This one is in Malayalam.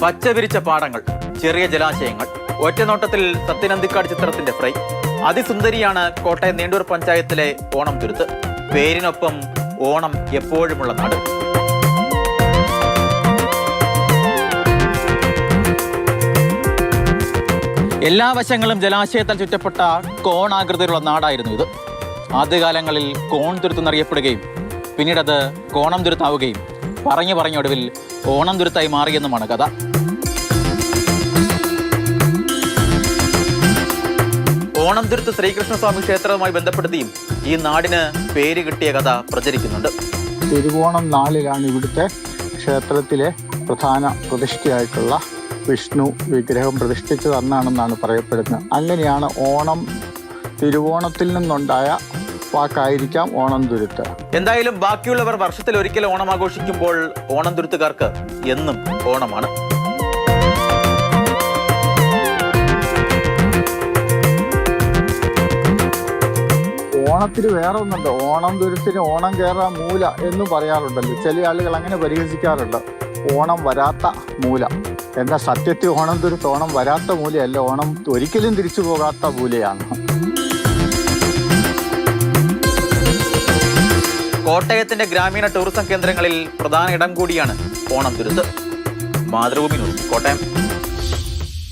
പച്ച വിരിച്ച പാടങ്ങൾ, ചെറിയ ജലാശയങ്ങൾ, ഒറ്റനോട്ടത്തിൽ സത്യനന്ദിക്കാട് ചിത്രത്തിന്റെ ഫ്രൈ. അതിസുന്ദരിയാണ് കോട്ടയം നീണ്ടൂർ പഞ്ചായത്തിലെ ഓണം തുരുത്ത്. പേരിനൊപ്പം ഓണം എപ്പോഴുമുള്ള നാട്. എല്ലാ വശങ്ങളും ജലാശയത്താൽ ചുറ്റപ്പെട്ട കോണാകൃതിയിലുള്ള നാടായിരുന്നു ഇത്. ആദ്യകാലങ്ങളിൽ കോൺ തുരുത്തെന്നറിയപ്പെടുകയും പിന്നീടത് കോണം തുരുത്താവുകയും പറഞ്ഞൊടുവിൽ ഓണം തുരുത്തായി മാറിയെന്നുമാണ് കഥ. ഓണം തുരുത്ത് ശ്രീകൃഷ്ണസ്വാമി ക്ഷേത്രവുമായി ബന്ധപ്പെടുത്തിയും ഈ നാടിന് പേര് കിട്ടിയ കഥ പ്രചരിക്കുന്നുണ്ട്. തിരുവോണം നാളിലാണ് ഇവിടുത്തെ ക്ഷേത്രത്തിലെ പ്രധാന പ്രതിഷ്ഠയായിട്ടുള്ള വിഷ്ണു വിഗ്രഹം പ്രതിഷ്ഠിച്ചത് അന്നാണെന്നാണ് പറയപ്പെടുന്നത്. അങ്ങനെയാണ് ഓണം തിരുവോണത്തിൽ നിന്നുണ്ടായ വാക്കായിരിക്കാം ഓണം തുരുത്ത്. എന്തായാലും ബാക്കിയുള്ളവർ വർഷത്തിൽ ഒരിക്കൽ ഓണം ആഘോഷിക്കുമ്പോൾ ഓണം തുരുത്തുകാർക്ക് എന്നും ഓണമാണ്. ഓണത്തിന് വേറെ ഒന്നുണ്ട്. ഓണം തുരുത്തിന് ഓണം കയറാൻ മൂല എന്നും പറയാറുണ്ടല്ലോ. ചില ആളുകൾ അങ്ങനെ പരിഹസിക്കാറുണ്ട്, ഓണം വരാത്ത മൂല. എന്നാൽ സത്യത്തിൽ ഓണം തുരുത്ത് ഓണം വരാത്ത മൂലയല്ല, ഓണം ഒരിക്കലും തിരിച്ചു പോകാത്ത മൂലയാണ്. കോട്ടയത്തിന്റെ ഗ്രാമീണ ടൂറിസം കേന്ദ്രങ്ങളിൽ പ്രധാന ഇടം കൂടിയാണ് ഓണം തുരുത്ത്. മാതൃഭൂമി ന്യൂസ്, കോട്ടയം.